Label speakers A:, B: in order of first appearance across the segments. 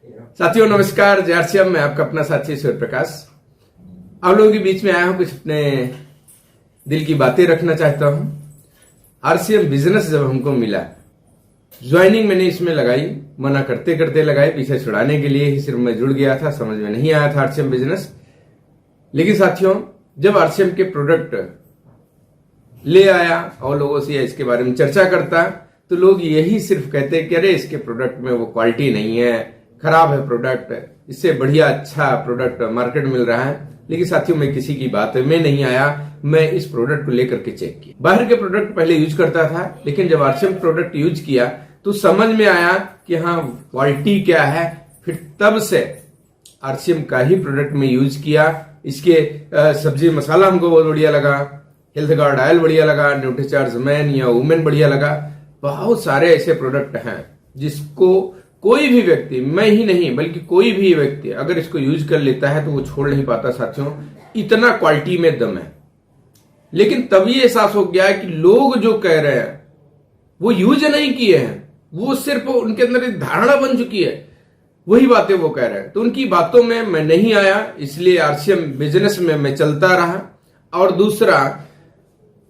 A: साथियों नमस्कार, जयश्याम। मैं आपका अपना साथी सूर्य प्रकाश आप लोगों के बीच में आया हूं। कुछ अपने दिल की बातें रखना चाहता हूं। आरसीएम बिजनेस जब हमको मिला, ज्वाइनिंग मैंने इसमें लगाई, मना करते करते लगाई, पीछे छुड़ाने के लिए ही सिर्फ मैं जुड़ गया था। समझ में नहीं आया था आरसीएम बिजनेस। लेकिन साथियों, जब आरसीएम के प्रोडक्ट ले आया और लोगों से इसके बारे में चर्चा करता, तो लोग यही सिर्फ कहते कि अरे इसके प्रोडक्ट में वो क्वालिटी नहीं है, खराब है प्रोडक्ट, इससे बढ़िया अच्छा प्रोडक्ट मार्केट मिल रहा है। लेकिन साथियों, मैं किसी की बात में नहीं आया। मैं इस प्रोडक्ट को लेकर के चेक किया। बाहर के प्रोडक्ट पहले यूज करता था, लेकिन जब आरसीएम प्रोडक्ट यूज किया तो समझ में आया कि हाँ, क्वालिटी क्या है। फिर तब से आरसीएम का ही प्रोडक्ट में यूज किया। इसके सब्जी मसाला हमको बहुत बढ़िया लगा, हेल्थ गार्ड ऑयल बढ़िया लगा, न्यूट्रीचार्ज मैन या वुमेन बढ़िया लगा। बहुत सारे ऐसे प्रोडक्ट हैं जिसको कोई भी व्यक्ति, मैं ही नहीं बल्कि कोई भी व्यक्ति अगर इसको यूज कर लेता है तो वो छोड़ नहीं पाता। साथियों, इतना क्वालिटी में दम है। लेकिन तभी एहसास हो गया कि लोग जो कह रहे हैं वो यूज नहीं किए हैं, वो सिर्फ उनके अंदर एक धारणा बन चुकी है, वही बातें वो कह रहे हैं। तो उनकी बातों में मैं नहीं आया, इसलिए आरसीएम बिजनेस में मैं चलता रहा। और दूसरा,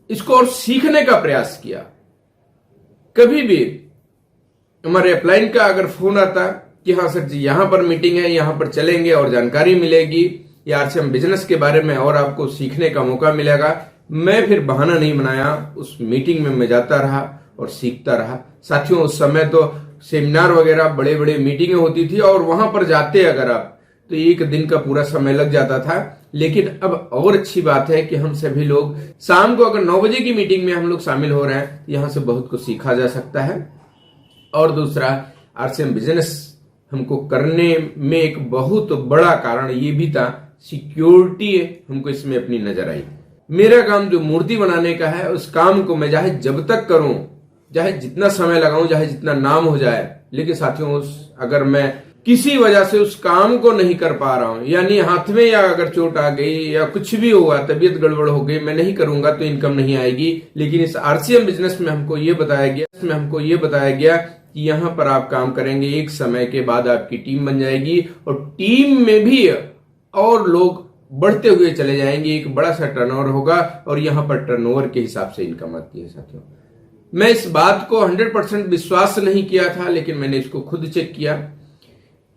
A: इसको और सीखने का प्रयास किया। कभी भी हमारे अपलाइन का अगर फोन आता कि हाँ सर जी, यहां पर मीटिंग है, यहां पर चलेंगे और जानकारी मिलेगी या आरसीएम बिजनेस के बारे में और आपको सीखने का मौका मिलेगा, मैं फिर बहाना नहीं बनाया। उस मीटिंग में मैं जाता रहा और सीखता रहा। साथियों, उस समय तो सेमिनार वगैरह बड़े बड़े मीटिंगें होती थी और वहां पर जाते अगर आप तो एक दिन का पूरा समय लग जाता था। लेकिन अब और अच्छी बात है कि हम सभी लोग शाम को अगर 9 बजे की मीटिंग में हम लोग शामिल हो रहे हैं, यहां से बहुत कुछ सीखा जा सकता है। और दूसरा, आरसीएम बिजनेस हमको करने में एक बहुत बड़ा कारण ये भी था, सिक्योरिटी हमको इसमें अपनी नजर आई। मेरा काम जो मूर्ति बनाने का है, उस काम को मैं चाहे जब तक करूं, चाहे जितना समय लगाऊं, चाहे जितना नाम हो जाए, लेकिन साथियों अगर मैं किसी वजह से उस काम को नहीं कर पा रहा हूं, यानी हाथ में या अगर चोट आ गई या कुछ भी हुआ, तबीयत गड़बड़ हो गई, मैं नहीं करूंगा तो इनकम नहीं आएगी। लेकिन इस आरसीएम बिजनेस में हमको ये बताया गया कि यहां पर आप काम करेंगे, एक समय के बाद आपकी टीम बन जाएगी और टीम में भी और लोग बढ़ते हुए चले जाएंगे, एक बड़ा सा टर्नओवर होगा और यहां पर टर्नओवर के हिसाब से इनकम आती है। साथियों, मैं इस बात को 100% विश्वास नहीं किया था, लेकिन मैंने इसको खुद चेक किया।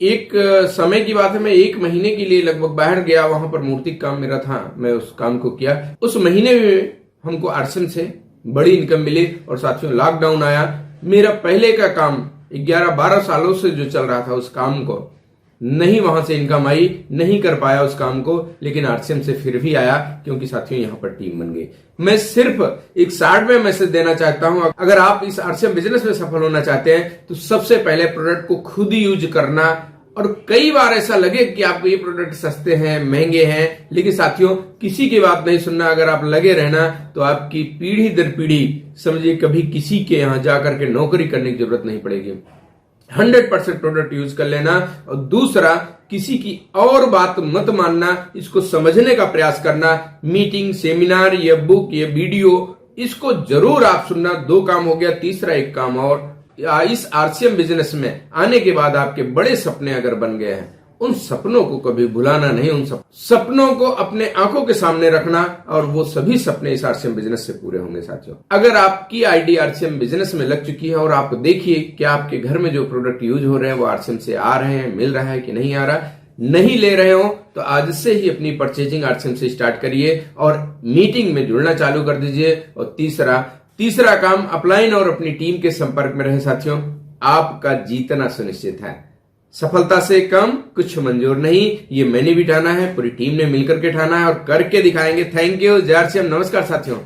A: एक समय की बात है, मैं 1 महीने के लिए लगभग बाहर गया, वहां पर मूर्ति काम मेरा था, मैं उस काम को किया। उस महीने में हमको आरसीएम से बड़ी इनकम मिली। और साथियों, लॉकडाउन आया, मेरा पहले का काम 11-12 सालों से जो चल रहा था, उस काम को नहीं, वहां से इनकम आई, नहीं कर पाया उस काम को। लेकिन आरसीएम से फिर भी आया, क्योंकि साथियों यहां पर टीम बन गई। मैं सिर्फ एक शॉर्ट में मैसेज देना चाहता हूं, अगर आप इस आरसीएम बिजनेस में सफल होना चाहते हैं तो सबसे पहले प्रोडक्ट को खुद यूज करना। और कई बार ऐसा लगे कि आपको ये प्रोडक्ट सस्ते हैं, महंगे हैं, लेकिन साथियों किसी की बात नहीं सुनना। अगर आप लगे रहना तो आपकी पीढ़ी दर पीढ़ी, समझिए, कभी किसी के यहां जाकर के नौकरी करने की जरूरत नहीं पड़ेगी। 100% प्रोडक्ट यूज कर लेना। और दूसरा, किसी की और बात मत मानना, इसको समझने का प्रयास करना। मीटिंग, सेमिनार या बुक या वीडियो, इसको जरूर आप सुनना। 2 काम हो गया। तीसरा एक काम और, इस आरसीएम बिजनेस में आने के बाद आपके बड़े सपने अगर बन गए हैं, उन सपनों को कभी भुलाना नहीं। उन सपनों को अपने आंखों के सामने रखना और वो सभी सपने इस आरसीएम बिजनेस से पूरे होंगे। साथियों, अगर आपकी आईडी आरसीएम बिजनेस में लग चुकी है और आप देखिए कि आपके घर में जो प्रोडक्ट यूज हो रहे हैं वो आरसीएम से आ रहे हैं, मिल रहा है कि नहीं आ रहा, नहीं ले रहे हो, तो आज से ही अपनी परचेजिंग आरसीएम से स्टार्ट करिए और मीटिंग में जुड़ना चालू कर दीजिए। और तीसरा काम, अपलाइन और अपनी टीम के संपर्क में रहे। साथियों, आपका जीतना सुनिश्चित है। सफलता से कम कुछ मंजूर नहीं, ये मैंने भी ठाना है, पूरी टीम ने मिलकर के ठाना है और करके दिखाएंगे। Thank you. जय श्री राम। नमस्कार साथियों।